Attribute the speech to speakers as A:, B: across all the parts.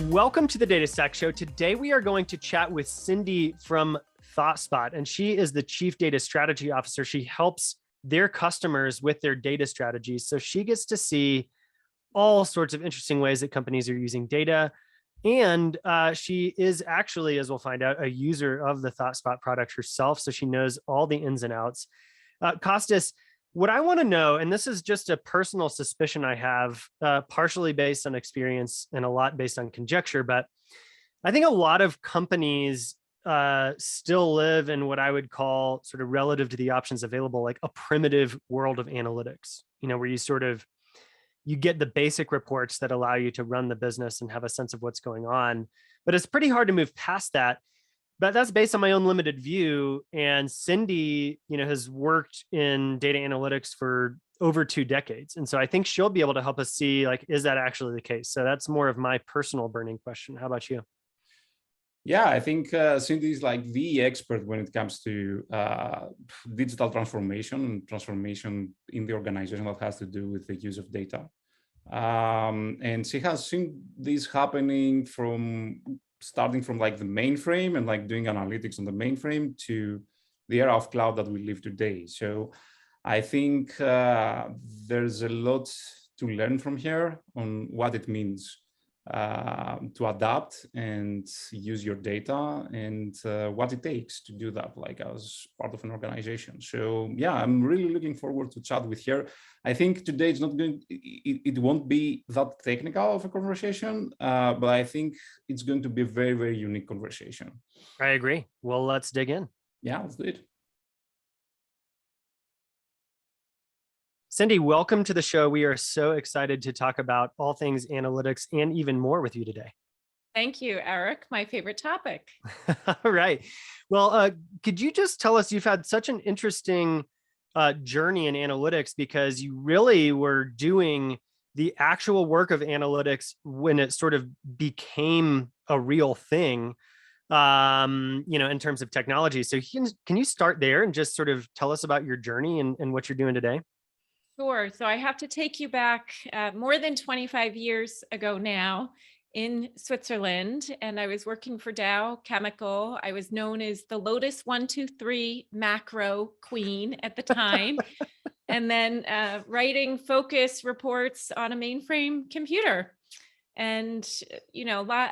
A: Welcome to the Data Stack Show. Today we are going to chat with Cindi from ThoughtSpot, and she is the Chief Data Strategy Officer. She helps their customers with their data strategies. So she gets to see all sorts of interesting ways that companies are using data. And she is actually, as we'll find out, a user of the ThoughtSpot product herself. So she knows all the ins and outs. Kostas, what I want to know, and this is just a personal suspicion I have, partially based on experience and a lot based on conjecture, but I think a lot of companies still live in what I would call, sort of relative to the options available, like a primitive world of analytics, where you get the basic reports that allow you to run the business and have a sense of what's going on. But it's pretty hard to move past that. But that's based on my own limited view. And Cindi, has worked in data analytics for over 2 decades. And so I think she'll be able to help us see, is that actually the case? So that's more of my personal burning question. How about you?
B: Yeah, I think Cindi is like the expert when it comes to digital transformation and transformation in the organization that has to do with the use of data. And she has seen this happening starting from the mainframe and doing analytics on the mainframe to the era of cloud that we live today. So I think there's a lot to learn from here on what it means to adapt and use your data and what it takes to do that, as part of an organization. So yeah, I'm really looking forward to chat with her. I think today it won't be that technical of a conversation, but I think it's going to be a very, very unique conversation.
A: I agree. Well, let's dig in.
B: Yeah, let's do it.
A: Cindi, welcome to the show. We are so excited to talk about all things analytics and even more with you today.
C: Thank you, Eric. My favorite topic.
A: All right. Well, could you just tell us, you've had such an interesting journey in analytics, because you really were doing the actual work of analytics when it sort of became a real thing, in terms of technology. So can you start there and just sort of tell us about your journey and what you're doing today?
C: Sure. So I have to take you back more than 25 years ago now in Switzerland, and I was working for Dow Chemical. I was known as the Lotus 123 macro queen at the time, and then writing focus reports on a mainframe computer. And,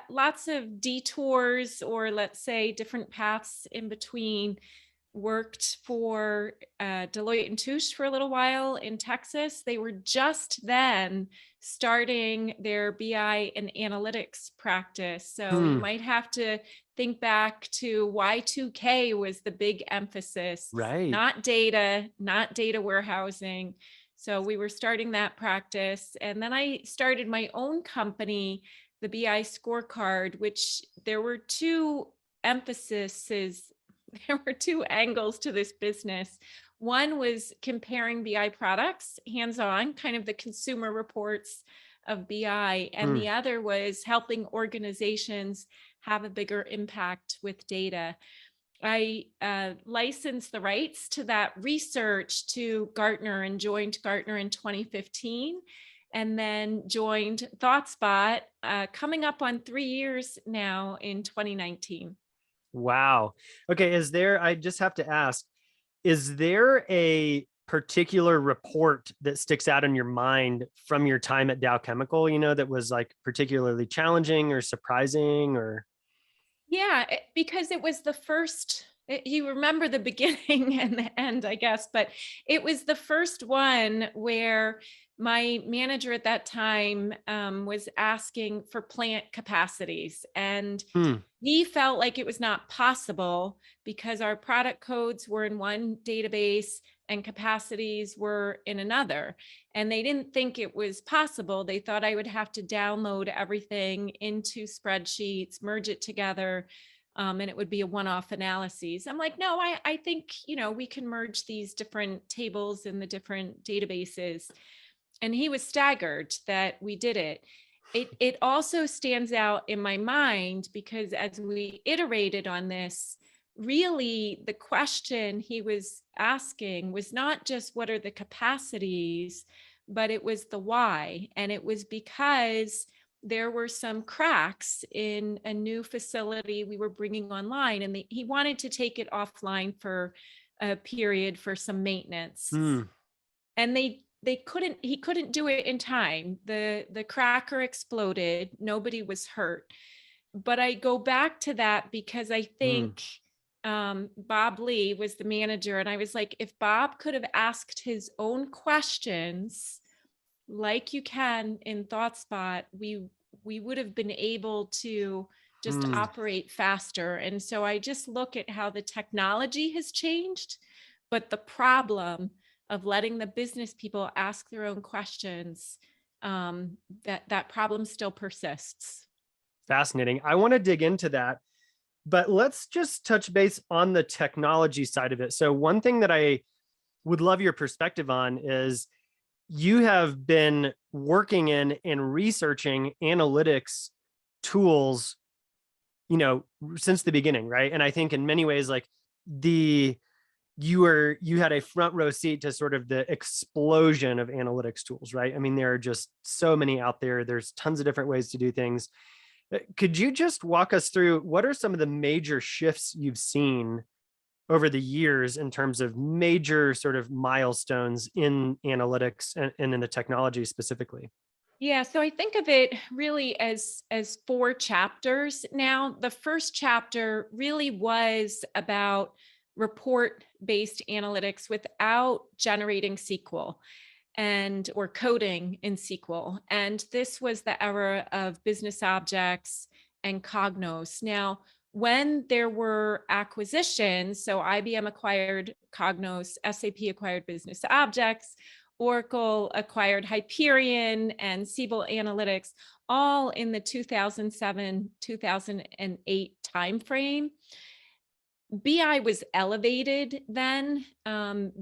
C: lots of detours, or let's say different paths in between. Worked for Deloitte and Touche for a little while in Texas. They were just then starting their BI and analytics practice. So you might have to think back to Y2K was the big emphasis,
A: right?
C: Not data warehousing. So we were starting that practice. And then I started my own company, the BI Scorecard, which there were two emphases. There were two angles to this business. One was comparing BI products, hands-on, kind of the consumer reports of BI. And the other was helping organizations have a bigger impact with data. I licensed the rights to that research to Gartner and joined Gartner in 2015. And then joined ThoughtSpot, coming up on 3 years now in 2019.
A: Wow. Okay. I just have to ask, is there a particular report that sticks out in your mind from your time at Dow Chemical, that was particularly challenging or surprising or?
C: Yeah, because it was the first, you remember the beginning and the end, I guess, but it was the first one where my manager at that time was asking for plant capacities, and he felt like it was not possible because our product codes were in one database and capacities were in another. And they didn't think it was possible. They thought I would have to download everything into spreadsheets, merge it together, and it would be a one-off analysis. I'm like, no, I think, we can merge these different tables in the different databases. And he was staggered that we did it. It also stands out in my mind because as we iterated on this, really the question he was asking was not just what are the capacities, but it was the why. And it was because there were some cracks in a new facility we were bringing online, and he wanted to take it offline for a period for some maintenance. And he couldn't do it in time. The cracker exploded. Nobody was hurt. But I go back to that because I think Bob Lee was the manager. And I was like, if Bob could have asked his own questions, like you can in ThoughtSpot, we would have been able to just operate faster. And so I just look at how the technology has changed, but the problem of letting the business people ask their own questions, that problem still persists.
A: Fascinating. I want to dig into that, but let's just touch base on the technology side of it. So one thing that I would love your perspective on is you have been working in and researching analytics tools, since the beginning, right? And I think in many ways, like you had a front row seat to sort of the explosion of analytics tools, right? I mean, there are just so many out there. There's tons of different ways to do things. Could you just walk us through what are some of the major shifts you've seen over the years in terms of major sort of milestones in analytics and in the technology specifically?
C: Yeah, so I think of it really as 4 chapters now. The first chapter really was about report-based analytics without generating SQL or coding in SQL. And this was the era of business objects and Cognos. Now, when there were acquisitions, so IBM acquired Cognos, SAP acquired business objects, Oracle acquired Hyperion and Siebel Analytics, all in the 2007, 2008 timeframe. BI was elevated then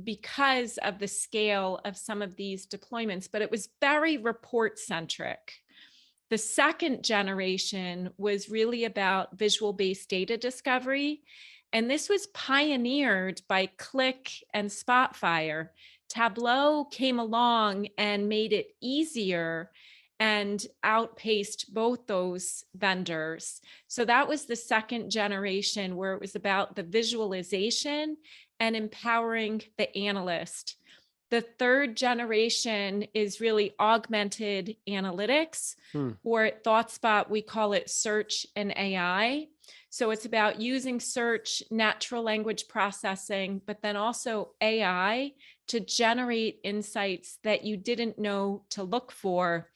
C: because of the scale of some of these deployments, but it was very report centric. The second generation was really about visual-based data discovery. And this was pioneered by Qlik and Spotfire. Tableau came along and made it easier and outpaced both those vendors. So that was the second generation where it was about the visualization and empowering the analyst. The third generation is really augmented analytics, or at ThoughtSpot, we call it search and AI. So it's about using search, natural language processing, but then also AI to generate insights that you didn't know to look for.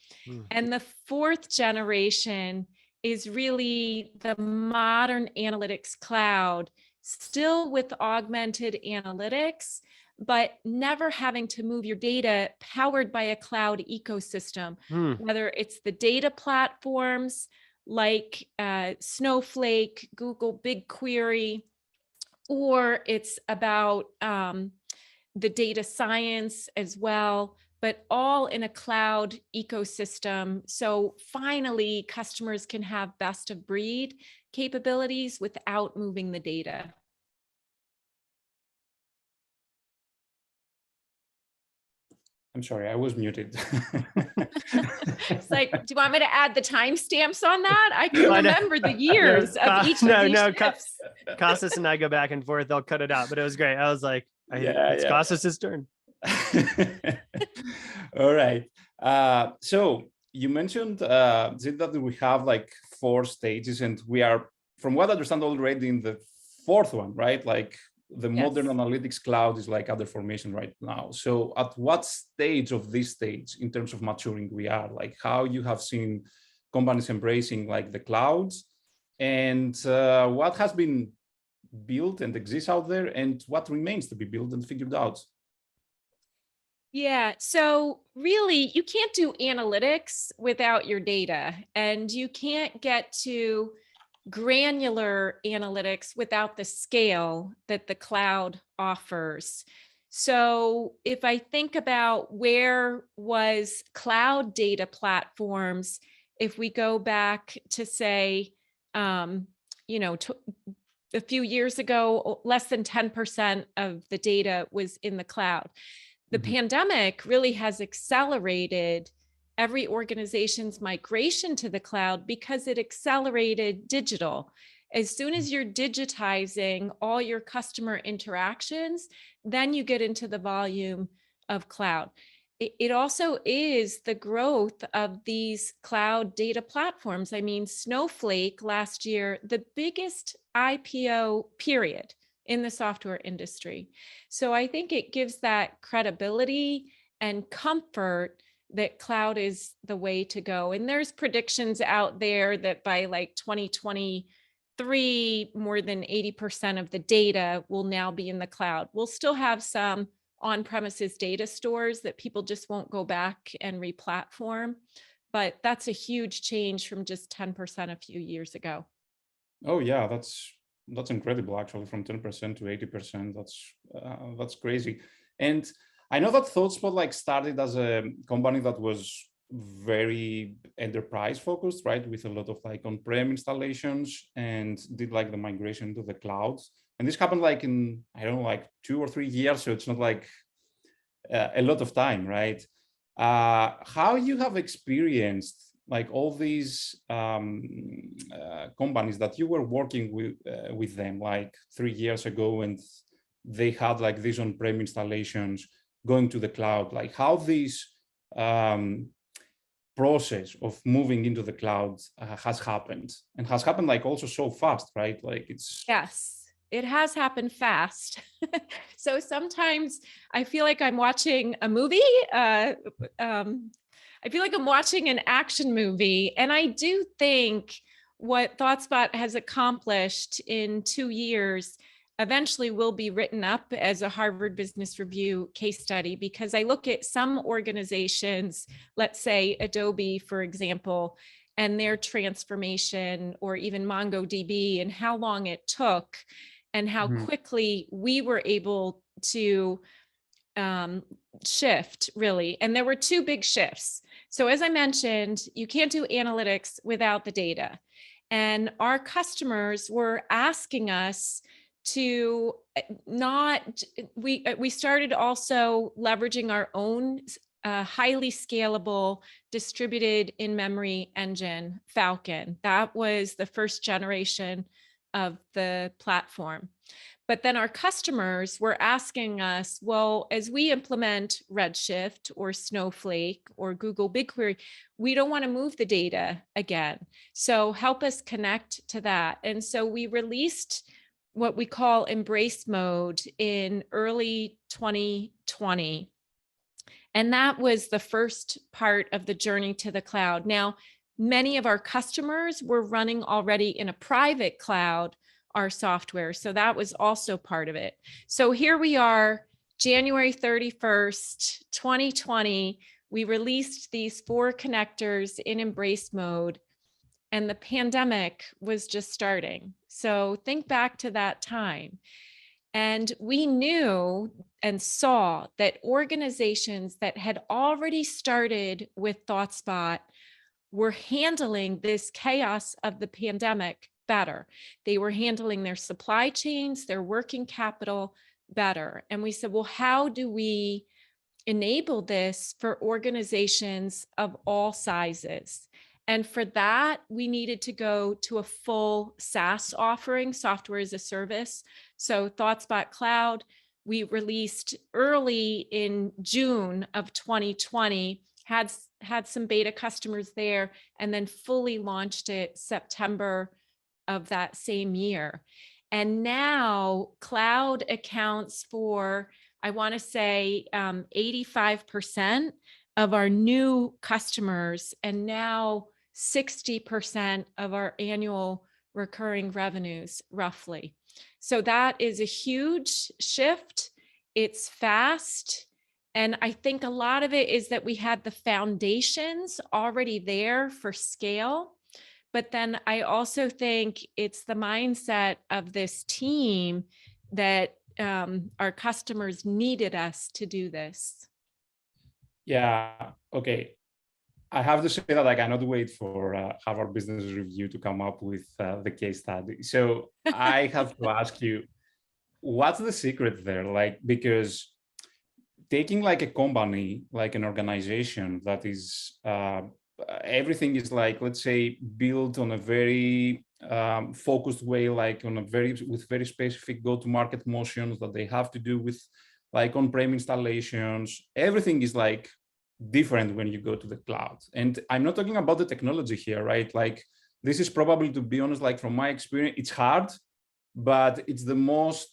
C: And the fourth generation is really the modern analytics cloud, still with augmented analytics, but never having to move your data, powered by a cloud ecosystem, whether it's the data platforms like Snowflake, Google BigQuery, or it's about the data science as well, but all in a cloud ecosystem. So finally, customers can have best of breed capabilities without moving the data.
B: I'm sorry, I was muted.
C: It's like, do you want me to add the timestamps on that? I can remember the years of each of these shifts.
A: Kostas and I go back and forth. They'll cut it out, but it was great. I was like, it's Kostas' turn.
B: All right. So you mentioned that we have like 4 stages, and we are, from what I understand, already in the 4th one, right? Like the modern analytics cloud is like under formation right now. So at what stage of this stage in terms of maturing we are, like how you have seen companies embracing like the clouds, and what has been built and exists out there, and what remains to be built and figured out?
C: Yeah, so really you can't do analytics without your data, and you can't get to granular analytics without the scale that the cloud offers. So if I think about where was cloud data platforms, if we go back to say, a few years ago, less than 10% of the data was in the cloud. The pandemic really has accelerated every organization's migration to the cloud because it accelerated digital. As soon as you're digitizing all your customer interactions, then you get into the volume of cloud. It also is the growth of these cloud data platforms. I mean, Snowflake last year, the biggest IPO period in the software industry. So I think it gives that credibility and comfort that cloud is the way to go. And there's predictions out there that by like 2023, more than 80% of the data will now be in the cloud. We'll still have some on-premises data stores that people just won't go back and re-platform, but that's a huge change from just 10% a few years ago.
B: Oh yeah, that's incredible, actually, from 10% to 80%. That's crazy. And I know that ThoughtSpot like started as a company that was very enterprise focused, right? With a lot of like on-prem installations, and did like the migration to the cloud. And this happened like in, I don't know, like 2 or 3 years. So it's not like a lot of time, right? How you have experienced like all these companies that you were working with them like 3 years ago, and they had like these on-prem installations going to the cloud, like how this process of moving into the cloud has happened, and has happened like also so fast, right? Like it's...
C: Yes, it has happened fast. So sometimes I feel like I'm watching a movie. I feel like I'm watching an action movie. And I do think what ThoughtSpot has accomplished in 2 years eventually will be written up as a Harvard Business Review case study, because I look at some organizations, let's say Adobe, for example, and their transformation, or even MongoDB, and how long it took and how quickly we were able to shift, really. And there were 2 big shifts. So as I mentioned, you can't do analytics without the data. And our customers were asking us to we started also leveraging our own highly scalable distributed in-memory engine, Falcon. That was the first generation of the platform. But then our customers were asking us, well, as we implement Redshift or Snowflake or Google BigQuery, we don't want to move the data again. So help us connect to that. And so we released what we call Embrace Mode in early 2020. And that was the first part of the journey to the cloud. Now, many of our customers were running already in a private cloud, our software. So that was also part of it. So here we are, January 31st, 2020, we released these 4 connectors in Embrace Mode, and the pandemic was just starting. So think back to that time. And we knew and saw that organizations that had already started with ThoughtSpot were handling this chaos of the pandemic better. They were handling their supply chains, their working capital better. And we said, well, how do we enable this for organizations of all sizes? And for that, we needed to go to a full SaaS offering, software as a service. So ThoughtSpot Cloud, we released early in June of 2020, had some beta customers there, and then fully launched it September of that same year. And now cloud accounts for, I want to say 85% of our new customers, and now 60% of our annual recurring revenues, roughly. So that is a huge shift. It's fast. And I think a lot of it is that we had the foundations already there for scale. But then I also think it's the mindset of this team that our customers needed us to do this.
B: Yeah, okay. I have to say that I cannot wait for Harvard Business Review to come up with the case study. So I have to ask you, what's the secret there? Like, because taking like a company, like an organization that is, everything is like, let's say, built on a very focused way, like with very specific go-to-market motions that they have to do with like on-prem installations. Everything is like different when you go to the cloud. And I'm not talking about the technology here, right? Like this is probably, to be honest, like from my experience, it's hard, but it's the most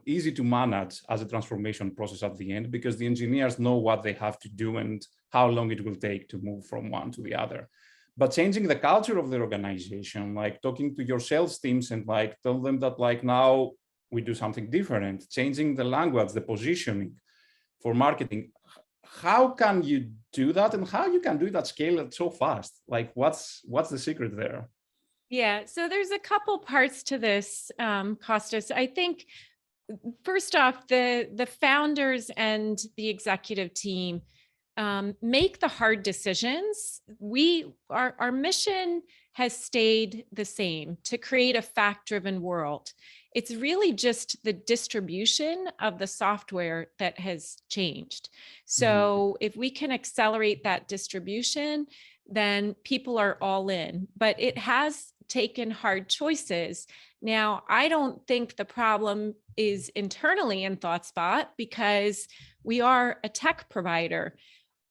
B: easy to manage as a transformation process at the end, because the engineers know what they have to do and how long it will take to move from one to the other. But changing the culture of the organization, like talking to your sales teams and like tell them that like now we do something different, changing the language, the positioning for marketing. How can you do that, and how you can do it at scale so fast? Like what's the secret there?
C: Yeah, so there's a couple parts to this, Kostas. I think first off, the founders and the executive team make the hard decisions. Our mission has stayed the same, to create a fact-driven world. It's really just the distribution of the software that has changed. So if we can accelerate that distribution, then people are all in. But it has taken hard choices. Now, I don't think the problem is internally in ThoughtSpot, because we are a tech provider.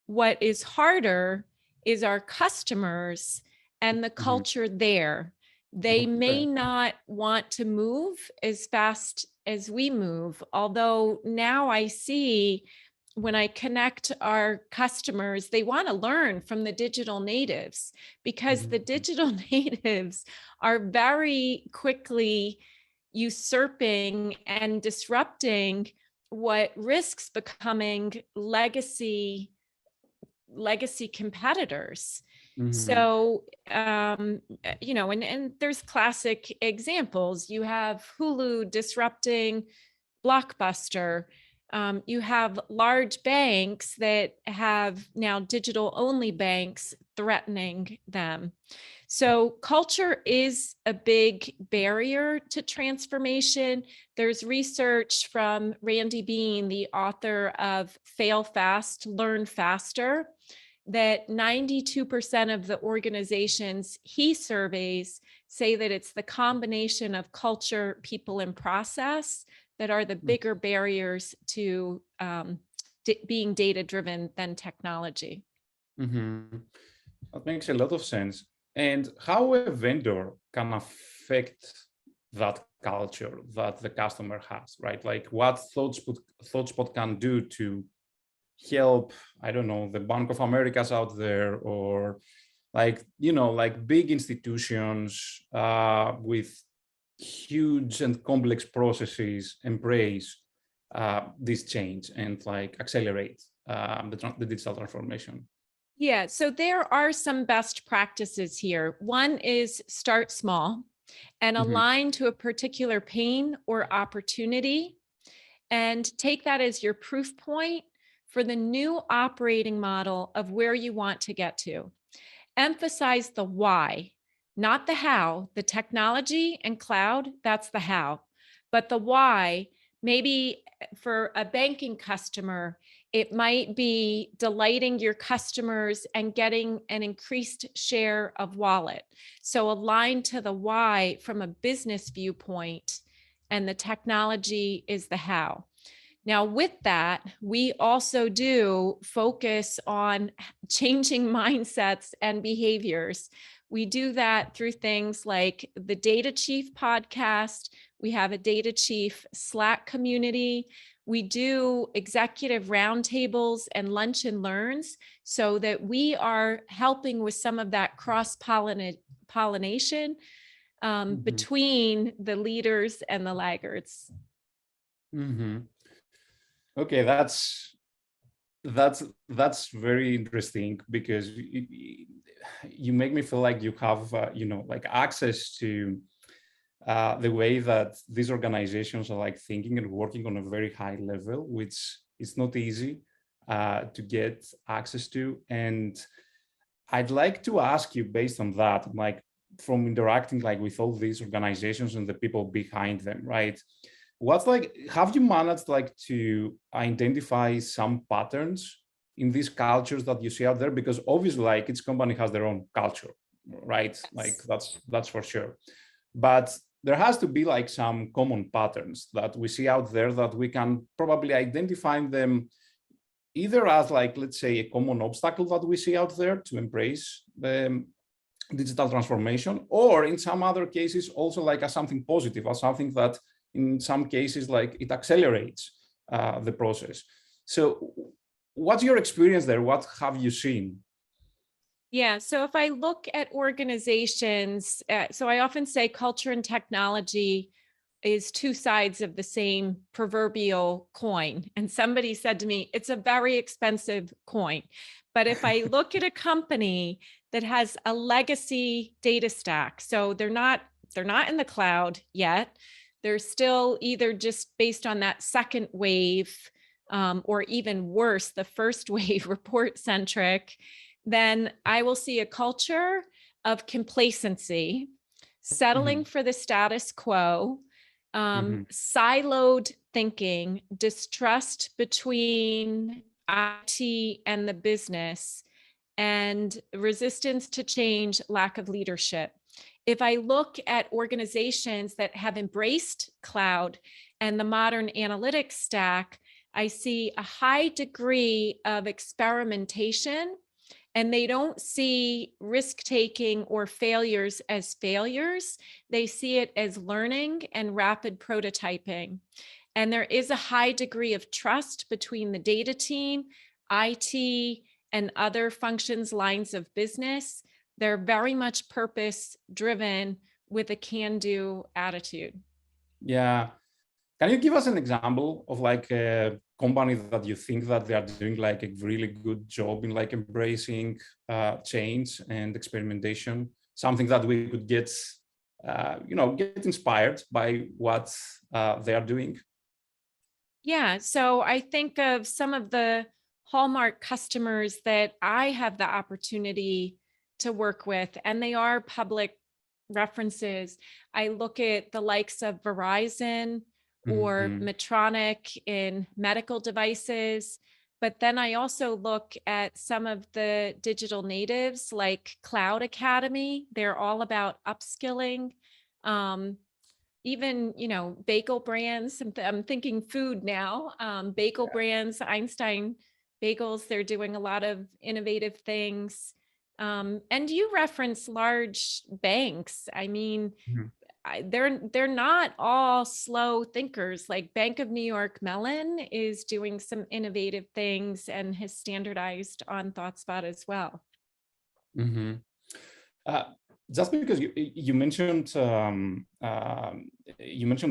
C: What is harder is our customers and the culture there. They may not want to move as fast as we move, although now I see when I connect our customers, they want to learn from the digital natives, because the digital natives are very quickly usurping and disrupting what risks becoming legacy competitors. So, and there's classic examples. You have Hulu disrupting Blockbuster. You have large banks that have now digital only banks threatening them. So culture is a big barrier to transformation. There's research from Randy Bean, the author of Fail Fast, Learn Faster, that 92% of the organizations he surveys say that it's the combination of culture, people, and process that are the bigger barriers to being data-driven than technology.
B: That makes a lot of sense. And how a vendor can affect that culture that the customer has, right? Like what ThoughtSpot can do to help, I don't know, the Bank of America's out there, or like, like big institutions with huge and complex processes embrace this change and like accelerate the digital transformation.
C: Yeah, so there are some best practices here. One is start small and align to a particular pain or opportunity, and take that as your proof point for the new operating model of where you want to get to. Emphasize the why, not the how. The technology and cloud, that's the how. But the why, maybe for a banking customer, it might be delighting your customers and getting an increased share of wallet. So align to the why from a business viewpoint, and the technology is the how. Now, with that, we also do focus on changing mindsets and behaviors. We do that through things like the Data Chief podcast. We have a Data Chief Slack community. We do executive roundtables and lunch and learns, so that we are helping with some of that cross-pollination between the leaders and the laggards.
B: Okay, that's very interesting, because you make me feel like you have like access to the way that these organizations are like thinking and working on a very high level, which is not easy to get access to. And I'd like to ask you, based on that, like from interacting like with all these organizations and the people behind them, right? Have you managed like to identify some patterns in these cultures that you see out there? Because obviously like each company has their own culture, right?
C: Yes.
B: Like that's for sure. But there has to be like some common patterns that we see out there that we can probably identify them either as like, let's say, a common obstacle that we see out there to embrace the digital transformation, or in some other cases also like as something positive, as something that in some cases like it accelerates the process. So what's your experience there? What have you seen?
C: Yeah, so if I look at organizations, so I often say culture and technology is two sides of the same proverbial coin. And somebody said to me, it's a very expensive coin. But if I look at a company that has a legacy data stack, so they're not in the cloud yet, they're still either just based on that second wave, or even worse, the first wave report centric, then I will see a culture of complacency, settling for the status quo, siloed thinking, distrust between IT and the business, and resistance to change, lack of leadership. If I look at organizations that have embraced cloud and the modern analytics stack, I see a high degree of experimentation, and they don't see risk-taking or failures as failures. They see it as learning and rapid prototyping. And there is a high degree of trust between the data team, IT, and other functions, lines of business. They're very much purpose-driven with a can-do attitude.
B: Yeah. Can you give us an example of like a company that you think that they are doing like a really good job in like embracing change and experimentation? Something that we could get, get inspired by what they are doing?
C: Yeah, so I think of some of the hallmark customers that I have the opportunity to work with, and they are public references. I look at the likes of Verizon or Medtronic in medical devices, but then I also look at some of the digital natives like Cloud Academy. They're all about upskilling. Even, bagel brands, I'm thinking food now, bagel brands, Einstein Bagels, they're doing a lot of innovative things. And you reference large banks. I mean, they're not all slow thinkers. Like Bank of New York Mellon is doing some innovative things and has standardized on ThoughtSpot as well.
B: Just because you mentioned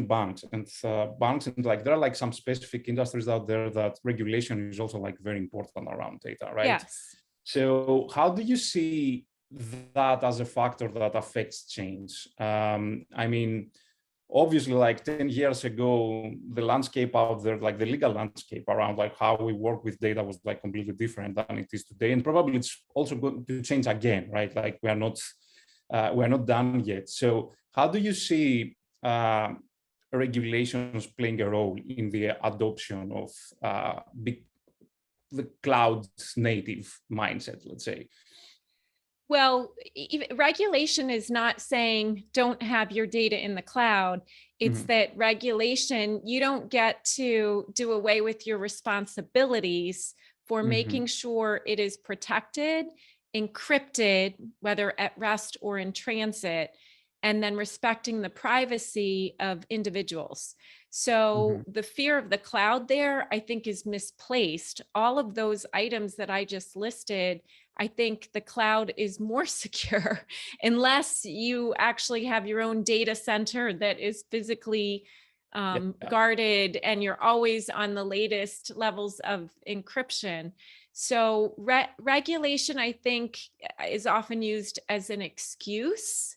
B: banks and like there are like some specific industries out there that regulation is also like very important around data, right?
C: Yes.
B: So how do you see that as a factor that affects change? I mean, obviously like 10 years ago, the landscape out there, like the legal landscape around like how we work with data was like completely different than it is today. And probably it's also going to change again, right? Like we're not done yet. So how do you see regulations playing a role in the adoption of the cloud native mindset, let's say?
C: Well, regulation is not saying don't have your data in the cloud. It's that regulation, you don't get to do away with your responsibilities for making sure it is protected, encrypted, whether at rest or in transit, and then respecting the privacy of individuals. So the fear of the cloud there, I think, is misplaced. All of those items that I just listed, I think the cloud is more secure unless you actually have your own data center that is physically guarded and you're always on the latest levels of encryption. So regulation, I think, is often used as an excuse.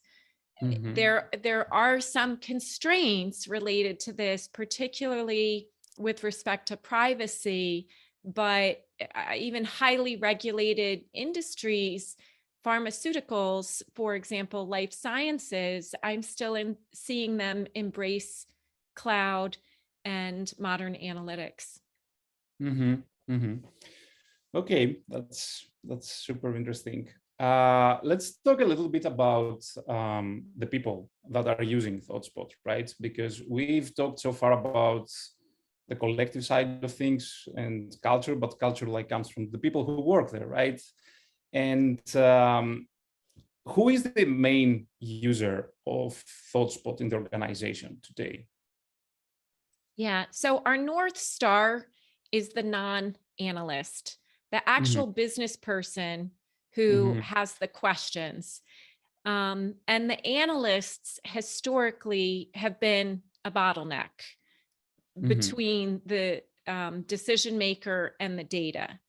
C: There are some constraints related to this, particularly with respect to privacy, but even highly regulated industries, pharmaceuticals, for example, life sciences, I'm still seeing them embrace cloud. and modern analytics.
B: Mm-hmm. Mm-hmm. Okay, that's super interesting. Let's talk a little bit about the people that are using ThoughtSpot, right? Because we've talked so far about the collective side of things and culture, but culture like comes from the people who work there, right? And who is the main user of ThoughtSpot in the organization today?
C: Yeah, so our North Star is the non-analyst, the actual business person who has the questions. And the analysts historically have been a bottleneck between the decision maker and the data.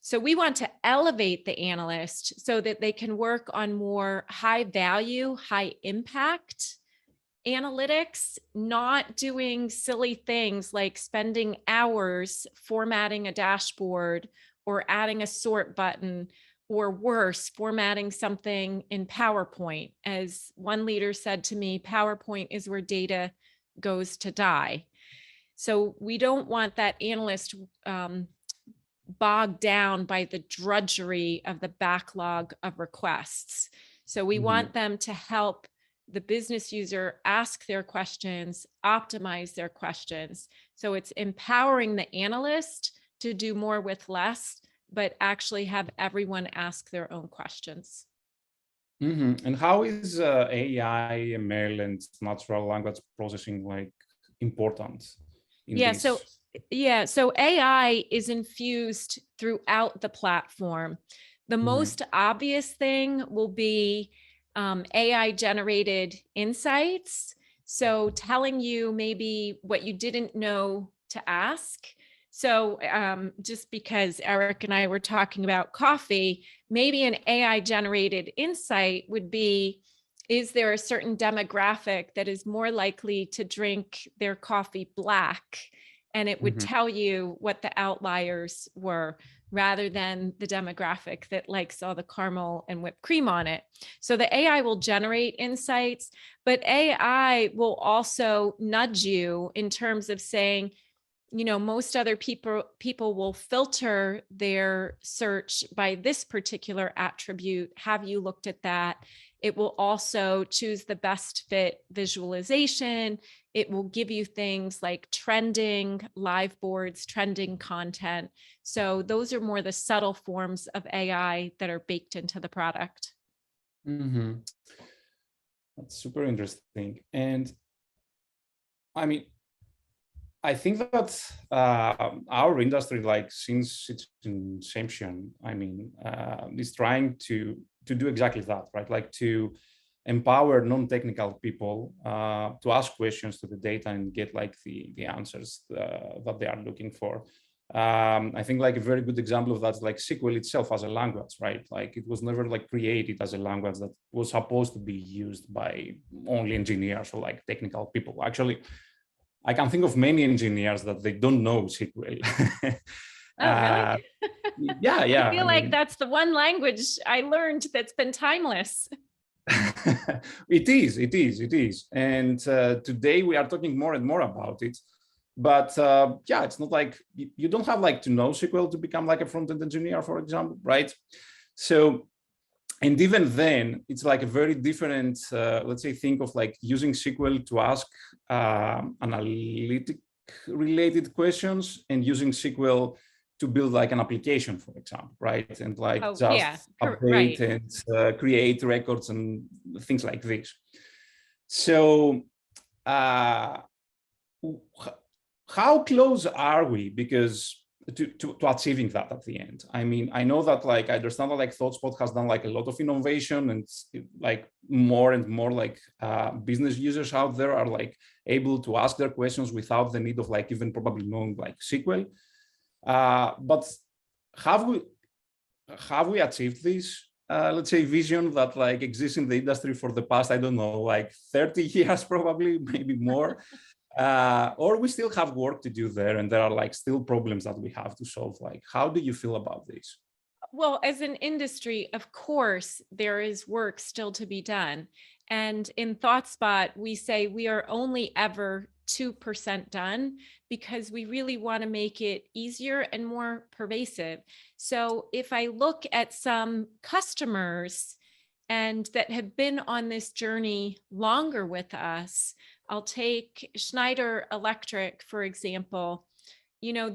C: So we want to elevate the analyst so that they can work on more high value, high impact analytics, not doing silly things like spending hours formatting a dashboard or adding a sort button, or worse, formatting something in PowerPoint. As one leader said to me, PowerPoint is where data goes to die. So we don't want that analyst bogged down by the drudgery of the backlog of requests. So we want them to help the business user ask their questions, optimize their questions. So it's empowering the analyst to do more with less, but actually have everyone ask their own questions.
B: And how is AI, ML, and natural language processing like important in this?
C: So AI is infused throughout the platform. The most obvious thing will be AI generated insights. So telling you maybe what you didn't know to ask. So just because Eric and I were talking about coffee, maybe an AI generated insight would be, is there a certain demographic that is more likely to drink their coffee black? And it would tell you what the outliers were, rather than the demographic that likes all the caramel and whipped cream on it. So the AI will generate insights, but AI will also nudge you in terms of saying, you know, most other people will filter their search by this particular attribute. Have you looked at that? It will also choose the best fit visualization. It will give you things like trending live boards, trending content. So those are more the subtle forms of AI that are baked into the product.
B: That's super interesting. And I mean, I think that our industry, like since its inception, I mean, is trying to do exactly that, right? Like to empower non-technical people to ask questions to the data and get like the answers that they are looking for. I think like a very good example of that is like SQL itself as a language, right? Like it was never like created as a language that was supposed to be used by only engineers or like technical people. Actually, I can think of many engineers that they don't know SQL.
C: Oh, really?
B: Yeah.
C: I feel like that's the one language I learned that's been timeless.
B: It is. And today we are talking more and more about it. But yeah, it's not like you don't have like to know SQL to become like a front-end engineer, for example, right? So, and even then, it's like a very different, let's say, think of like using SQL to ask analytic related questions and using SQL to build like an application, for example, right? And like update and create records and things like this. So how close are we? Because to achieving that at the end. I mean, I know that like, I understand that like ThoughtSpot has done like a lot of innovation and like more and more like business users out there are like able to ask their questions without the need of like even probably knowing like SQL. But have we achieved this, let's say, vision that like exists in the industry for the past, I don't know, like 30 years, probably, maybe more? Or we still have work to do there and there are like still problems that we have to solve. Like, how do you feel about this?
C: Well, as an industry, of course, there is work still to be done. And in ThoughtSpot, we say we are only ever 2% done, because we really want to make it easier and more pervasive. So if I look at some customers and that have been on this journey longer with us, I'll take Schneider Electric, for example. You know,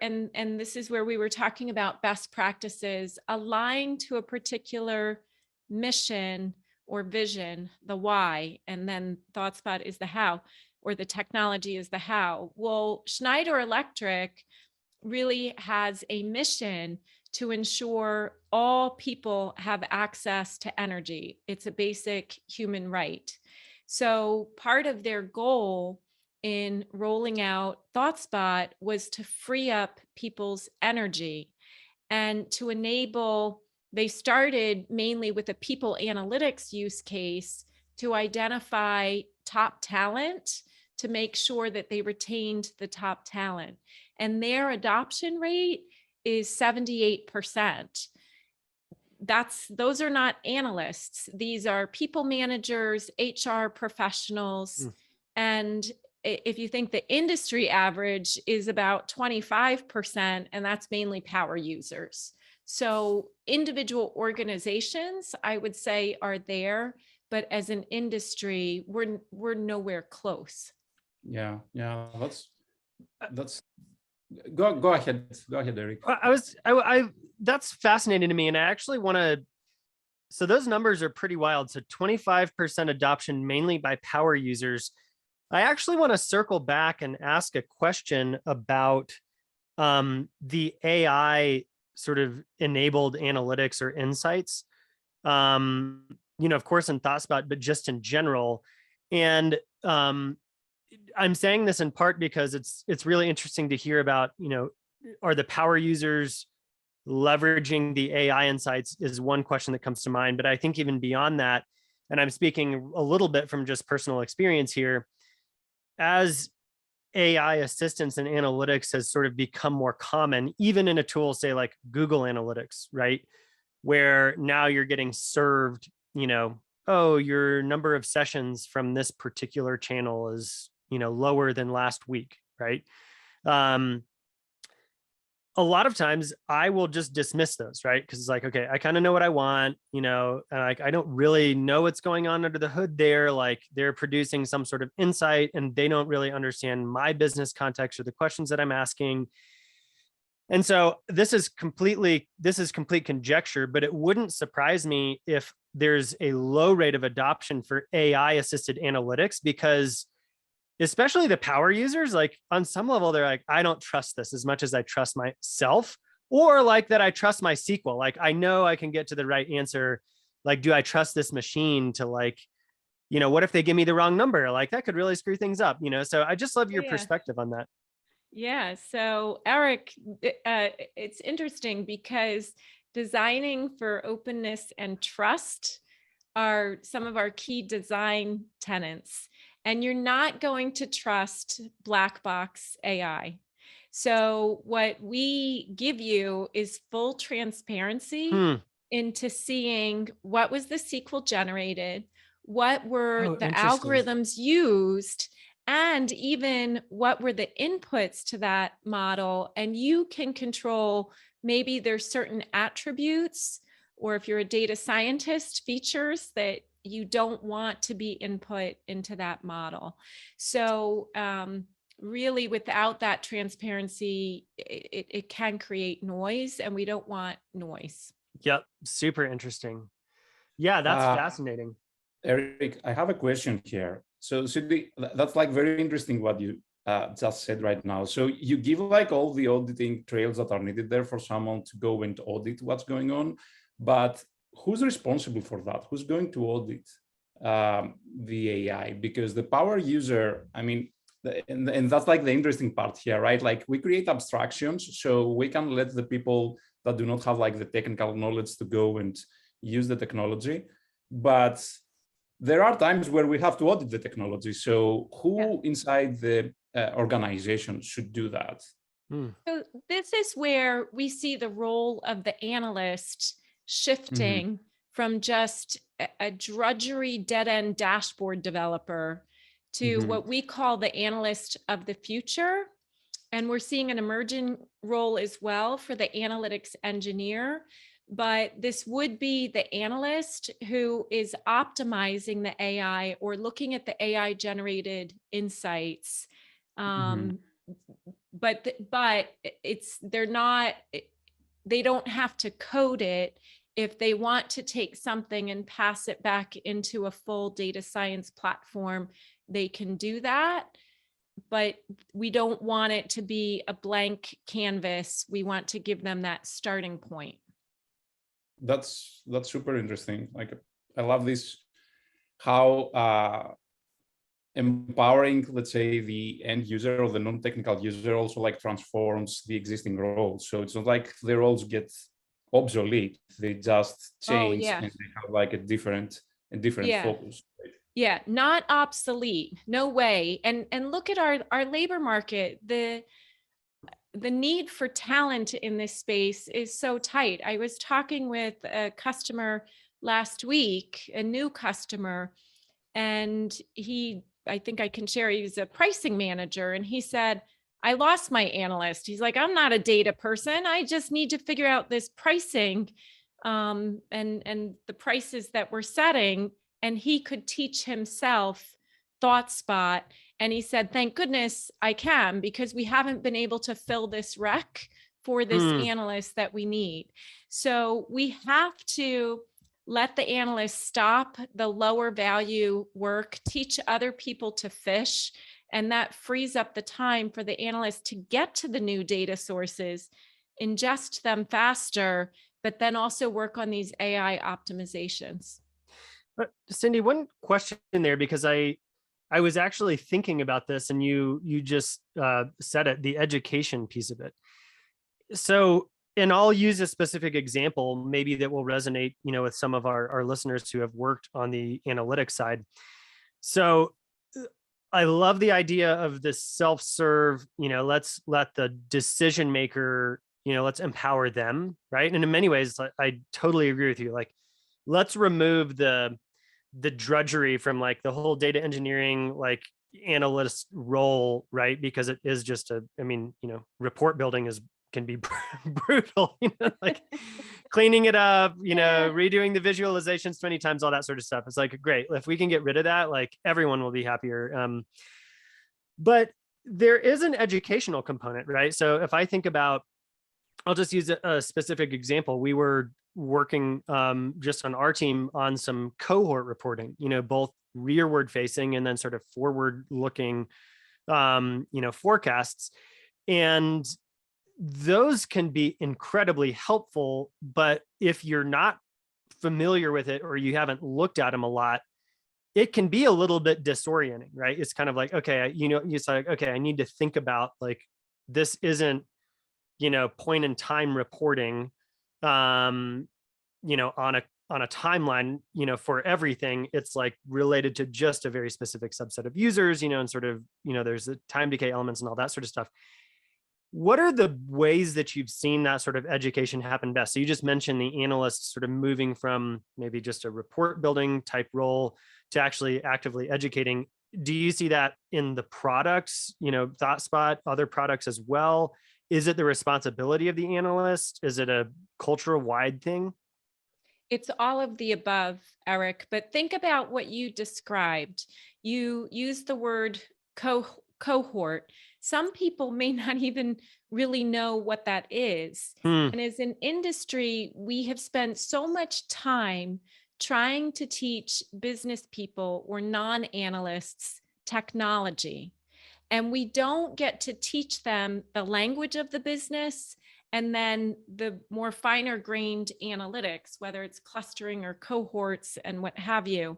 C: and this is where we were talking about best practices, aligned to a particular mission or vision, the why, and then ThoughtSpot is the how, or the technology is the how. Well, Schneider Electric really has a mission to ensure all people have access to energy. It's a basic human right. So part of their goal in rolling out ThoughtSpot was to free up people's energy and to enable, they started mainly with a people analytics use case to identify top talent, to make sure that they retained the top talent. And their adoption rate is 78%. Those are not analysts. These are people managers, HR professionals. And if you think the industry average is about 25%, and that's mainly power users. So individual organizations, I would say, are there, but as an industry, we're nowhere close.
B: Yeah, that's go ahead, Eric.
A: That's fascinating to me, and I actually want to. So those numbers are pretty wild. So 25% adoption, mainly by power users. I actually want to circle back and ask a question about the AI sort of enabled analytics or insights. Of course in ThoughtSpot, but just in general. And I'm saying this in part because it's really interesting to hear about, are the power users leveraging the AI insights is one question that comes to mind. But I think even beyond that, and I'm speaking a little bit from just personal experience here, as AI assistance and analytics has sort of become more common, even in a tool, say like Google Analytics, right? Where now you're getting served, oh, your number of sessions from this particular channel is, lower than last week, right? A lot of times I will just dismiss those, right? Because it's like, okay, I kind of know what I want, and I don't really know what's going on under the hood there. Like they're producing some sort of insight and they don't really understand my business context or the questions that I'm asking. And so this is complete conjecture, but it wouldn't surprise me if there's a low rate of adoption for AI assisted analytics, because especially the power users, like on some level, they're like, I don't trust this as much as I trust myself, or like that I trust my SQL. Like, I know I can get to the right answer. Like, do I trust this machine to what if they give me the wrong number? Like that could really screw things up, So I just love your perspective on that.
C: Yeah. So Eric, it's interesting because designing for openness and trust are some of our key design tenets. And you're not going to trust black box AI. So what we give you is full transparency into seeing what was the SQL generated, what were the algorithms used, and even what were the inputs to that model. And you can control, maybe there's certain attributes, or if you're a data scientist, features that you don't want to be input into that model. So really without that transparency, it can create noise, and we don't want noise.
A: Yep. Super interesting. Yeah, that's fascinating.
B: Eric, I have a question here. So Cindi, that's like very interesting what you just said right now. So you give like all the auditing trails that are needed there for someone to go and audit what's going on, but who's responsible for that? Who's going to audit the AI? Because the power user, I mean, and that's like the interesting part here, right? Like we create abstractions so we can let the people that do not have like the technical knowledge to go and use the technology. But there are times where we have to audit the technology. So who inside the organization should do that?
C: So this is where we see the role of the analyst shifting from just a drudgery dead-end dashboard developer to what we call the analyst of the future. And we're seeing an emerging role as well for the analytics engineer. But this would be the analyst who is optimizing the AI or looking at the AI generated insights. But they don't have to code it. If they want to take something and pass it back into a full data science platform, they can do that. But we don't want it to be a blank canvas. We want to give them that starting point.
B: That's super interesting. Like, I love this, how empowering, let's say, the end user or the non-technical user also like transforms the existing roles. So it's not like the roles get obsolete, they just change and they have like a different focus. Right?
C: Yeah, not obsolete, no way. And look at our labor market. The need for talent in this space is so tight. I was talking with a customer last week, a new customer, and I think I can share, he's a pricing manager, and he said, I lost my analyst. He's like, I'm not a data person. I just need to figure out this pricing and the prices that we're setting. And he could teach himself ThoughtSpot. And he said, thank goodness I can, because we haven't been able to fill this rec for this analyst that we need. So we have to let the analyst stop the lower value work, teach other people to fish, and that frees up the time for the analyst to get to the new data sources, ingest them faster, but then also work on these AI optimizations.
A: But Cindi, one question there, because I was actually thinking about this, and you just said it, the education piece of it. So, and I'll use a specific example, maybe that will resonate, with some of our listeners who have worked on the analytics side. So I love the idea of this self-serve, let's let the decision maker, let's empower them, right? And in many ways, I totally agree with you. Like, let's remove the drudgery from like the whole data engineering, like analyst role, right? Because it is just report building can be brutal, like cleaning it up, redoing the visualizations 20 times, all that sort of stuff. It's like, great, if we can get rid of that, like everyone will be happier. But there is an educational component, right? So if I think about, I'll just use a specific example. We were working just on our team on some cohort reporting, both rearward facing and then sort of forward looking, forecasts. And those can be incredibly helpful, but if you're not familiar with it or you haven't looked at them a lot, it can be a little bit disorienting, right? It's kind of like, okay, it's like, okay, I need to think about like, this isn't, point in time reporting, on a timeline, for everything. It's like related to just a very specific subset of users, and sort of, there's the time decay elements and all that sort of stuff. What are the ways that you've seen that sort of education happen best? So you just mentioned the analysts sort of moving from maybe just a report building type role to actually actively educating. Do you see that in the products, ThoughtSpot, other products as well? Is it the responsibility of the analyst? Is it a cultural wide thing?
C: It's all of the above, Eric, but think about what you described. You used the word cohort. Some people may not even really know what that is. And as an industry, we have spent so much time trying to teach business people or non-analysts technology. And we don't get to teach them the language of the business and then the more finer grained analytics, whether it's clustering or cohorts and what have you.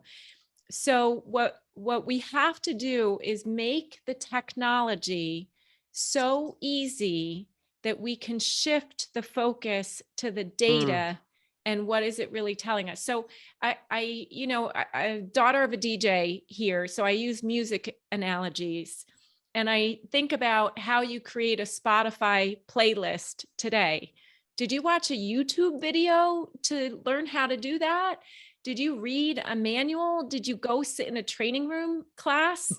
C: So what we have to do is make the technology so easy that we can shift the focus to the data and what is it really telling us. So I'm daughter of a DJ here, so I use music analogies. And I think about how you create a Spotify playlist today. Did you watch a YouTube video to learn how to do that? Did you read a manual? Did you go sit in a training room class?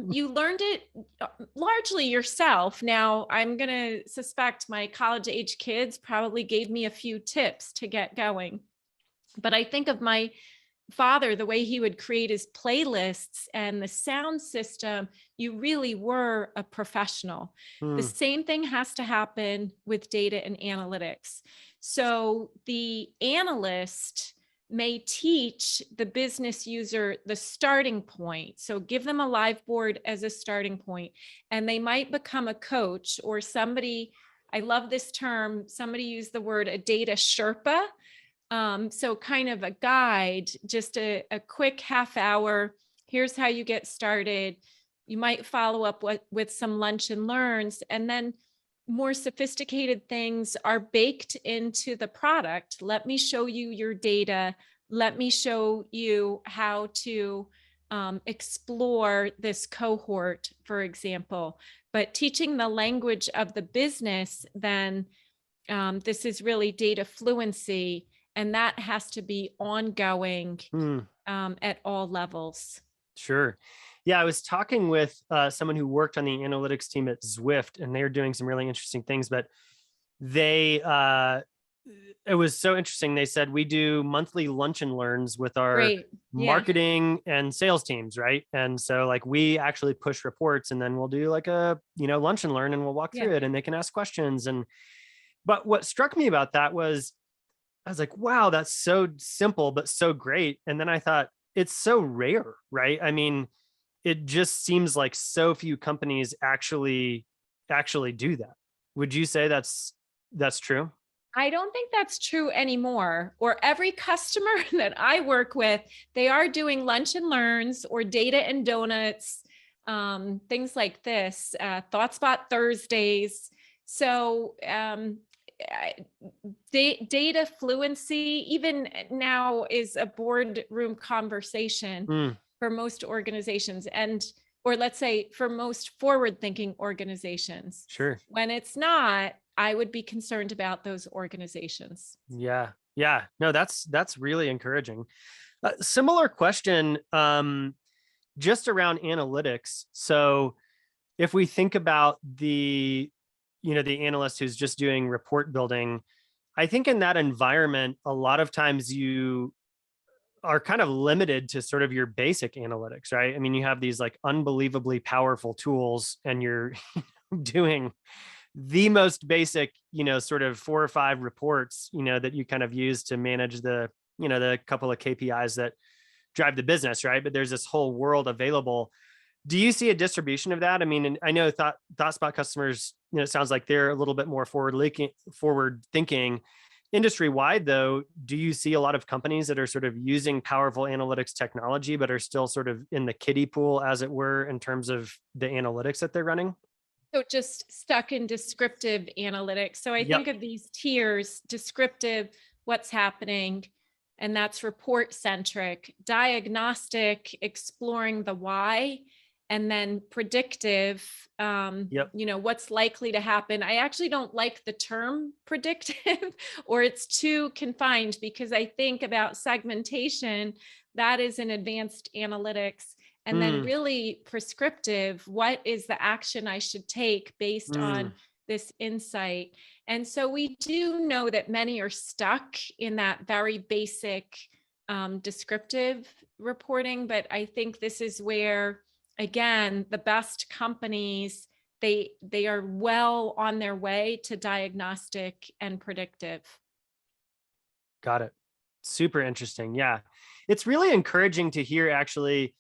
C: You learned it largely yourself. Now, I'm going to suspect my college age kids probably gave me a few tips to get going. But I think of my father, the way he would create his playlists and the sound system, you really were a professional. The same thing has to happen with data and analytics. So the analyst may teach the business user the starting point. So give them a live board as a starting point, and they might become a coach or somebody. I love this term. Somebody used the word a data Sherpa. So kind of a guide, just a quick half hour. Here's how you get started. You might follow up with some lunch and learns, and then more sophisticated things are baked into the product. Let me show you your data. Let me show you how to explore this cohort, for example. But teaching the language of the business, then this is really data fluency, and that has to be ongoing at all levels.
A: Sure. Yeah, I was talking with someone who worked on the analytics team at Zwift, and they're doing some really interesting things, but they, it was so interesting. They said, we do monthly lunch and learns with our marketing and sales teams, right? And so like we actually push reports, and then we'll do like a, lunch and learn, and we'll walk through it, and they can ask questions. But what struck me about that was, I was like, wow, that's so simple, but so great. And then I thought, it's so rare, right? I mean, it just seems like so few companies actually do that. Would you say that's true?
C: I don't think that's true anymore. Or every customer that I work with, they are doing lunch and learns or data and donuts, things like this, ThoughtSpot Thursdays. So data fluency, even now, is a boardroom conversation for most organizations, or let's say for most forward-thinking organizations.
A: Sure.
C: When it's not, I would be concerned about those organizations.
A: Yeah. No, that's really encouraging. Similar question, just around analytics. So if we think about the analyst who's just doing report building, I think in that environment, a lot of times you are kind of limited to sort of your basic analytics, right? I mean, you have these like unbelievably powerful tools, and you're doing the most basic, sort of 4 or 5 reports, that you kind of use to manage the, the couple of KPIs that drive the business, right? But there's this whole world available. Do you see a distribution of that? I mean, and I know ThoughtSpot customers, it sounds like they're a little bit more forward thinking. Industry wide, though, do you see a lot of companies that are sort of using powerful analytics technology, but are still sort of in the kiddie pool, as it were, in terms of the analytics that they're running?
C: So just stuck in descriptive analytics. So I think of these tiers: descriptive, what's happening, and that's report centric; diagnostic, exploring the why; and then predictive, what's likely to happen. I actually don't like the term predictive, or it's too confined, because I think about segmentation, that is in advanced analytics. And then really prescriptive, what is the action I should take based on this insight? And so we do know that many are stuck in that very basic descriptive reporting, but I think this is where, again, the best companies, they are well on their way to diagnostic and predictive.
A: Got it. Super interesting. Yeah. It's really encouraging to hear, actually.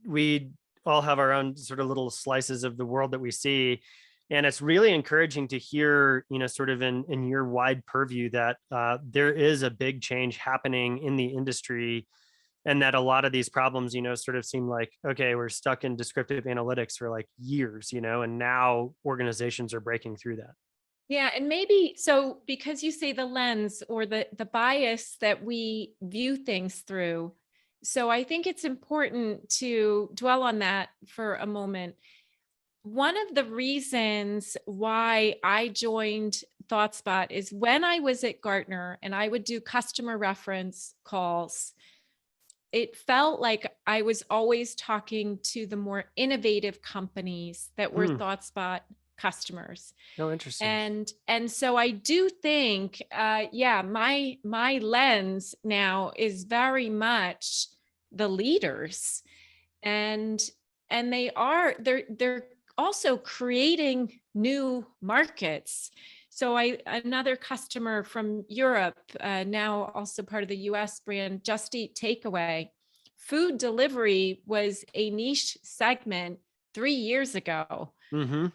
A: We all have our own sort of little slices of the world that we see. And it's really encouraging to hear, sort of in your wide purview, that there is a big change happening in the industry, and that a lot of these problems, sort of seem like, okay, we're stuck in descriptive analytics for like years, and now organizations are breaking through that.
C: Yeah. And maybe, so because you say the lens or the bias that we view things through, so I think it's important to dwell on that for a moment. One of the reasons why I joined ThoughtSpot is when I was at Gartner and I would do customer reference calls, it felt like I was always talking to the more innovative companies that were ThoughtSpot customers.
A: Oh, interesting.
C: And so I do think, my lens now is very much the leaders, and they're also creating new markets. So another customer from Europe, now also part of the US brand, Just Eat Takeaway. Food delivery was a niche segment 3 years ago.
A: Mm-hmm.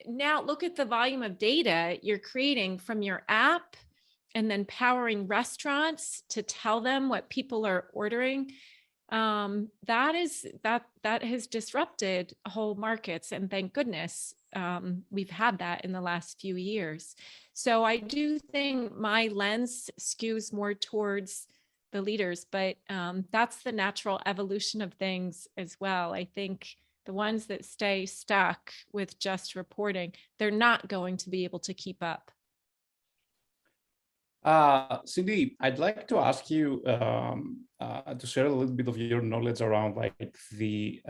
C: Now look at the volume of data you're creating from your app and then powering restaurants to tell them what people are ordering. That has disrupted whole markets, and thank goodness we've had that in the last few years. So I do think my lens skews more towards the leaders, but that's the natural evolution of things as well. I think the ones that stay stuck with just reporting, they're not going to be able to keep up.
B: Cindi, I'd like to ask you to share a little bit of your knowledge around like the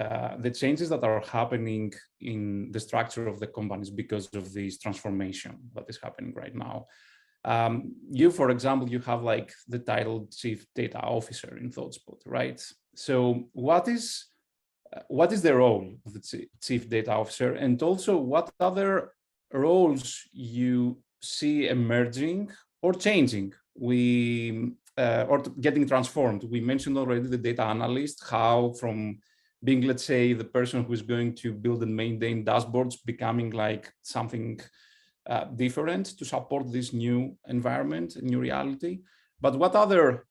B: changes that are happening in the structure of the companies because of this transformation that is happening right now. You, for example, you have like the title Chief Data Officer in ThoughtSpot, right? So what is the role of the Chief Data Officer, and also what other roles you see emerging or changing, or getting transformed? We mentioned already the data analyst, how from being, let's say, the person who is going to build and maintain dashboards, becoming like something different to support this new environment, new reality. But what other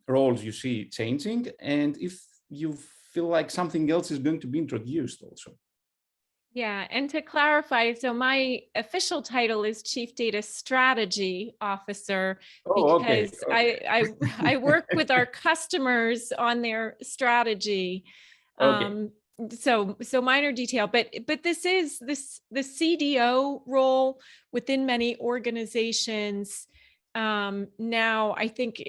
B: roles you see changing, and if you feel like something else is going to be introduced also?
C: Yeah, and to clarify, so my official title is Chief Data Strategy Officer, because I work with our customers on their strategy. So minor detail, but this is the CDO role within many organizations now, I think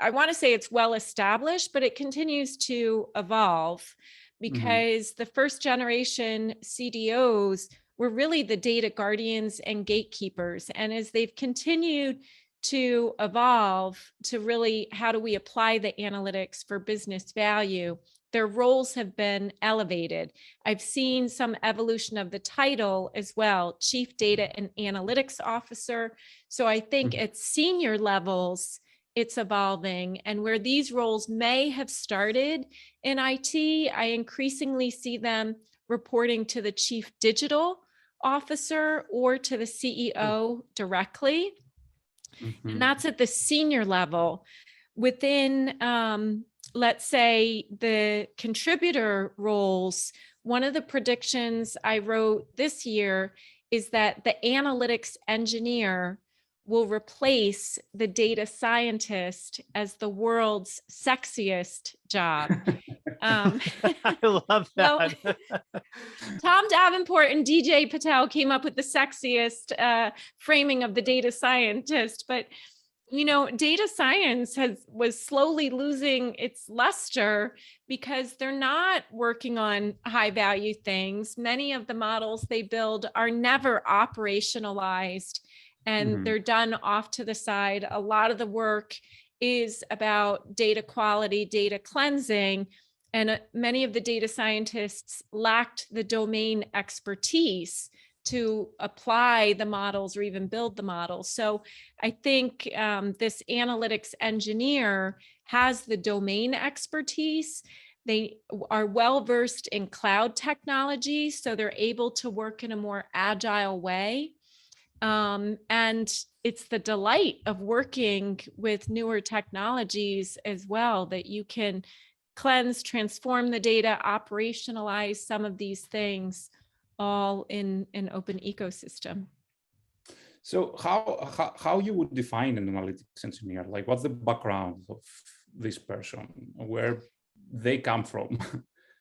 C: I want to say it's well established, but it continues to evolve, because the first generation CDOs were really the data guardians and gatekeepers. And as they've continued to evolve to really, how do we apply the analytics for business value, their roles have been elevated. I've seen some evolution of the title as well, Chief Data and Analytics Officer. So I think at senior levels, it's evolving. And where these roles may have started in IT, I increasingly see them reporting to the Chief Digital Officer or to the CEO directly. And that's at the senior level. Within, let's say, the contributor roles, one of the predictions I wrote this year is that the analytics engineer will replace the data scientist as the world's sexiest job.
A: I love that.
C: So, Tom Davenport and DJ Patel came up with the sexiest framing of the data scientist, but data science was slowly losing its luster because they're not working on high value things. Many of the models they build are never operationalized, and they're done off to the side. A lot of the work is about data quality, data cleansing, and many of the data scientists lacked the domain expertise to apply the models or even build the models. So I think this analytics engineer has the domain expertise. They are well-versed in cloud technology, so they're able to work in a more agile way. And it's the delight of working with newer technologies as well, that you can cleanse, transform the data, operationalize some of these things, all in an open ecosystem.
B: So how you would define an analytics engineer? Like, what's the background of this person? Where they come from?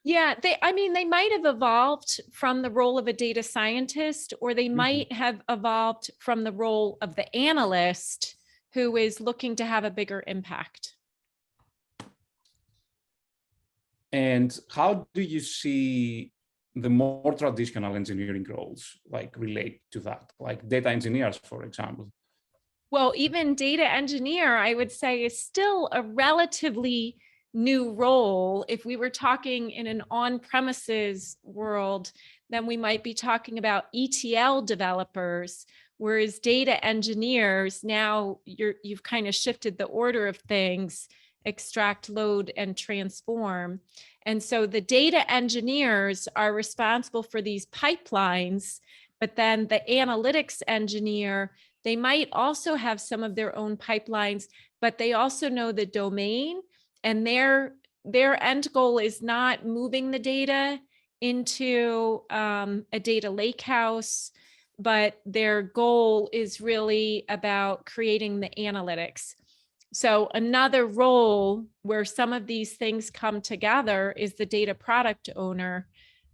C: Yeah, they might have evolved from the role of a data scientist, or they might have evolved from the role of the analyst who is looking to have a bigger impact.
B: And how do you see the more traditional engineering roles like relate to that, like data engineers, for example?
C: Well, even data engineer, I would say, is still a relatively new role. If we were talking in an on-premises world, then we might be talking about ETL developers, whereas data engineers, now you've kind of shifted the order of things, extract, load, and transform. And so the data engineers are responsible for these pipelines, but then the analytics engineer, they might also have some of their own pipelines, but they also know the domain, and their end goal is not moving the data into a data lakehouse, but their goal is really about creating the analytics. So another role where some of these things come together is the data product owner.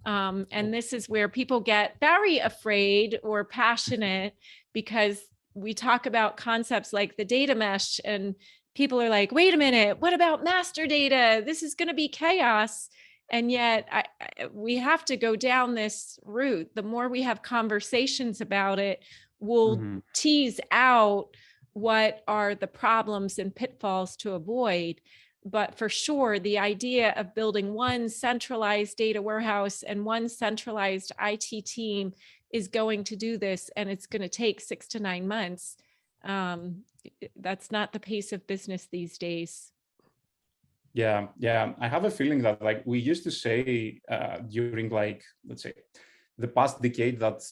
C: And this is where people get very afraid or passionate, because we talk about concepts like the data mesh, and people are like, wait a minute, what about master data? This is going to be chaos. And yet we have to go down this route. The more we have conversations about it, we'll tease out what are the problems and pitfalls to avoid. But for sure, the idea of building one centralized data warehouse and one centralized IT team is going to do this, and it's going to take 6 to 9 months. That's not the pace of business these days.
B: Yeah. I have a feeling that like we used to say during like, let's say, the past decade, that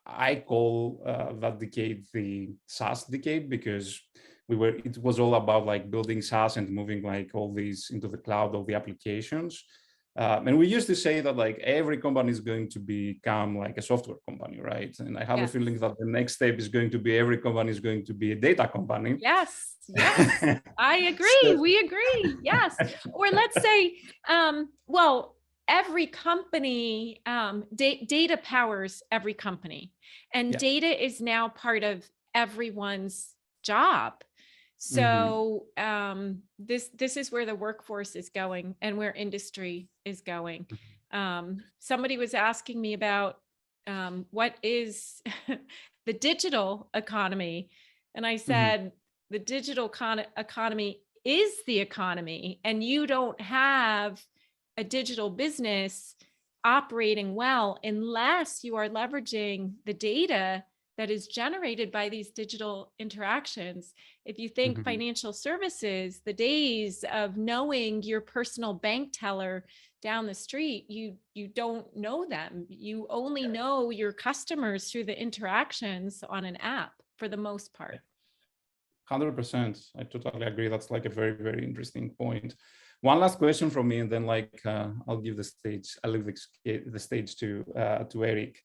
B: I call that decade the SaaS decade, because it was all about like building SaaS and moving like all these into the cloud, all the applications. And we used to say that like every company is going to become like a software company, right? And I have a feeling that the next step is going to be every company is going to be a data company.
C: Yes, I agree. We agree. Yes. Or let's say, well, every company, data powers every company, and data is now part of everyone's job. So this is where the workforce is going and where industry is going. Somebody was asking me about what is the digital economy, and I said the digital economy is the economy, and you don't have a digital business operating well unless you are leveraging the data that is generated by these digital interactions. If you think financial services, the days of knowing your personal bank teller down the street, you don't know them. You only know your customers through the interactions on an app for the most part.
B: 100%. I totally agree. That's like a very, very interesting point. One last question from me, and then like I'll leave the stage to Eric.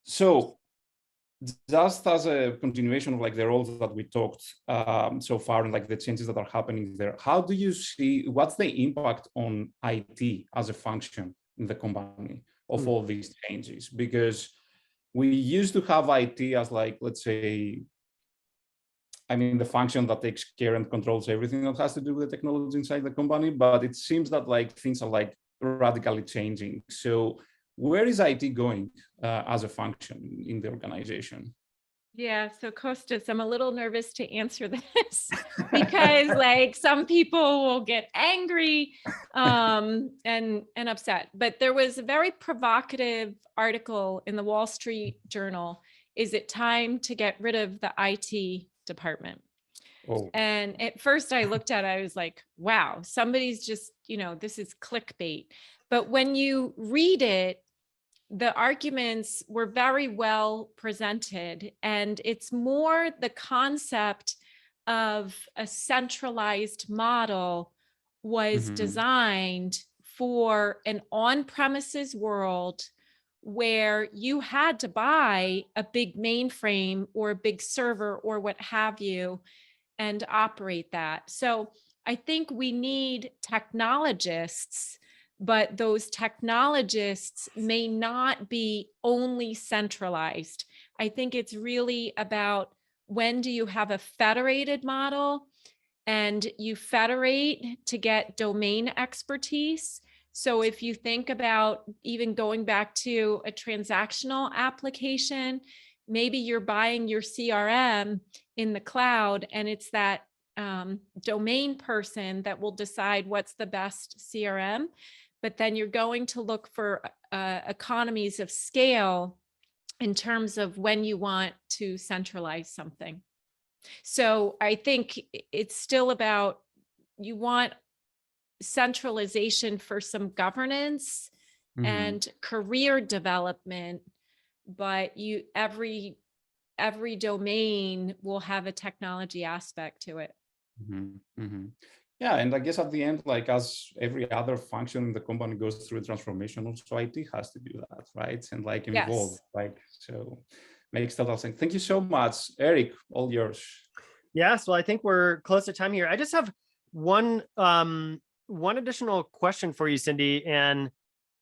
B: So just as a continuation of like the roles that we talked so far and like the changes that are happening there, how do you see, what's the impact on IT as a function in the company of all these changes? Because we used to have IT as like, let's say, I mean, the function that takes care and controls everything that has to do with the technology inside the company, but it seems that like things are like radically changing. So where is IT going as a function in the organization?
C: Yeah, so Kostas, I'm a little nervous to answer this because like some people will get angry and upset. But there was a very provocative article in the Wall Street Journal. Is it time to get rid of the IT department? Oh. And at first I looked at it, I was like, wow, somebody's just, this is clickbait. But when you read it, the arguments were very well presented, and it's more the concept of a centralized model was designed for an on-premises world where you had to buy a big mainframe or a big server or what have you and operate that. So I think we need technologists, but those technologists may not be only centralized. I think it's really about, when do you have a federated model, and you federate to get domain expertise. So if you think about even going back to a transactional application, maybe you're buying your CRM in the cloud, and it's that domain person that will decide what's the best CRM. But then you're going to look for economies of scale in terms of when you want to centralize something. So I think it's still about, you want centralization for some governance and career development, but every domain will have a technology aspect to it.
B: Yeah, and I guess at the end, like as every other function in the company goes through a transformation, also IT has to do that, right? And like involve,
C: Yes.
B: like, so makes total sense. Thank you so much, Eric. All yours.
A: Yes, well, I think we're close to time here. I just have one additional question for you, Cindi, and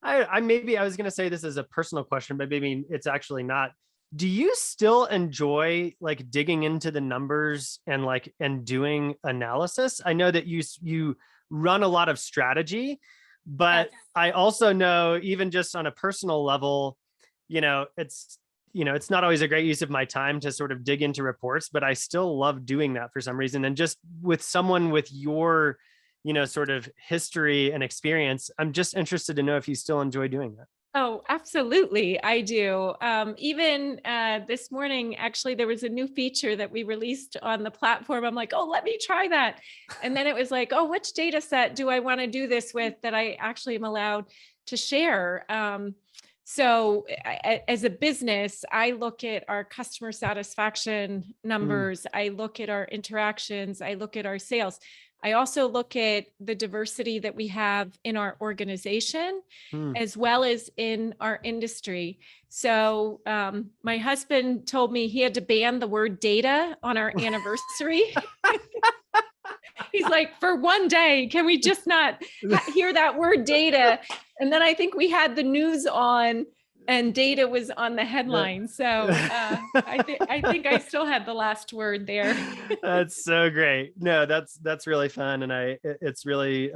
A: I was going to say this is a personal question, but maybe it's actually not. Do you still enjoy like digging into the numbers and doing analysis? I know that you run a lot of strategy, but
C: Yes.
A: I also know, even just on a personal level, it's not always a great use of my time to sort of dig into reports, but I still love doing that for some reason. And just with someone with your, sort of history and experience, I'm just interested to know if you still enjoy doing that.
C: Oh, absolutely. I do. Even this morning, actually, there was a new feature that we released on the platform. I'm like, oh, let me try that. And then it was like, oh, which data set do I want to do this with that I actually am allowed to share? So as a business, I look at our customer satisfaction numbers. I look at our interactions. I look at our sales. I also look at the diversity that we have in our organization, as well as in our industry. So my husband told me he had to ban the word data on our anniversary. He's like, for one day, can we just not hear that word data? And then I think we had the news on, and data was on the headline. So I think I still had the last word there.
A: That's so great. No, that's really fun. And it's really,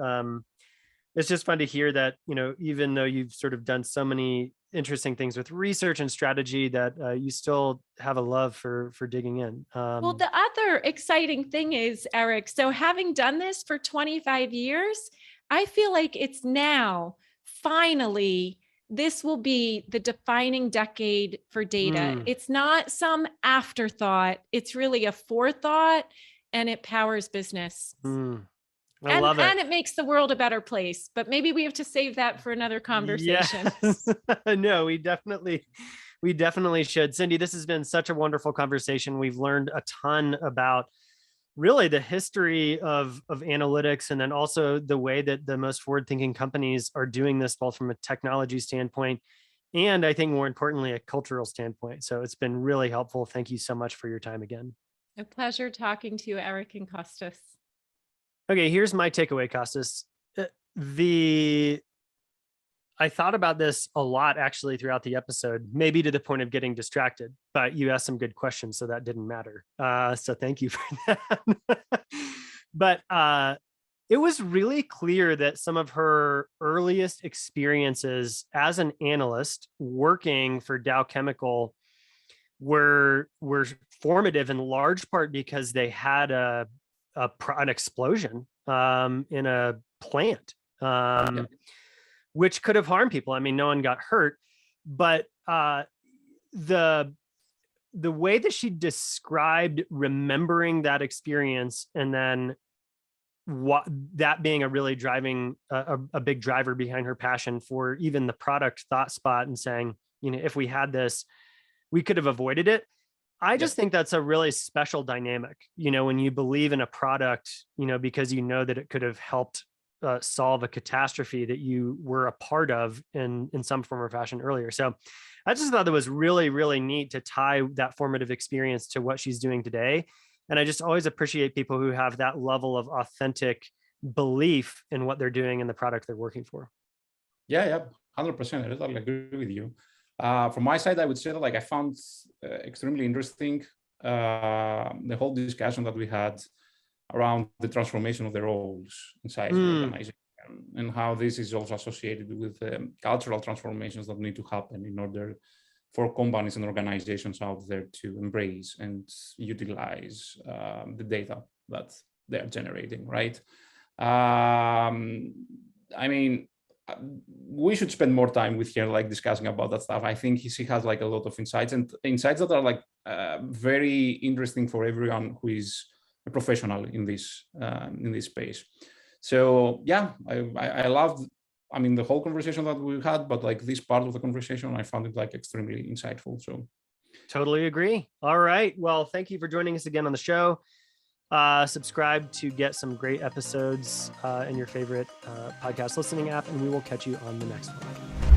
A: it's just fun to hear that, even though you've sort of done so many interesting things with research and strategy, that you still have a love for digging in.
C: Well, the other exciting thing is, Eric, so having done this for 25 years, I feel like it's now, finally, this will be the defining decade for data. It's not some afterthought. It's really a forethought, and it powers business.
A: I love it.
C: And it makes the world a better place, but maybe we have to save that for another conversation.
A: Yes. No, we definitely should. Cindi, this has been such a wonderful conversation. We've learned a ton about really the history of analytics, and then also the way that the most forward-thinking companies are doing this, both from a technology standpoint and, I think more importantly, a cultural standpoint. So it's been really helpful. Thank you so much for your time again.
C: A pleasure talking to you, Eric and Kostas.
A: Okay, here's my takeaway, Kostas. I thought about this a lot actually throughout the episode, maybe to the point of getting distracted, but you asked some good questions, so that didn't matter. So thank you for that. But it was really clear that some of her earliest experiences as an analyst working for Dow Chemical were formative in large part because they had an explosion in a plant. Which could have harmed people. I mean, no one got hurt, but the way that she described remembering that experience, and then that being a really driving, a big driver behind her passion for even the product ThoughtSpot, and saying, if we had this, we could have avoided it. I just think that's a really special dynamic, when you believe in a product, because that it could have helped solve a catastrophe that you were a part of in some form or fashion earlier. So I just thought that was really, really neat to tie that formative experience to what she's doing today. And I just always appreciate people who have that level of authentic belief in what they're doing and the product they're working for.
B: Yeah, 100%. I totally agree with you. From my side, I would say that like I found extremely interesting the whole discussion that we had around the transformation of the roles inside the organization, and how this is also associated with cultural transformations that need to happen in order for companies and organizations out there to embrace and utilize the data that they're generating, right? I mean, we should spend more time with her, like discussing about that stuff. I think she has like a lot of insights, and insights that are like very interesting for everyone who is a professional in this space. So yeah, I loved, I mean, the whole conversation that we had, but like this part of the conversation, I found it like extremely insightful. So
A: totally agree. All right. Well, thank you for joining us again on the show. Subscribe to get some great episodes in your favorite podcast listening app, and we will catch you on the next one.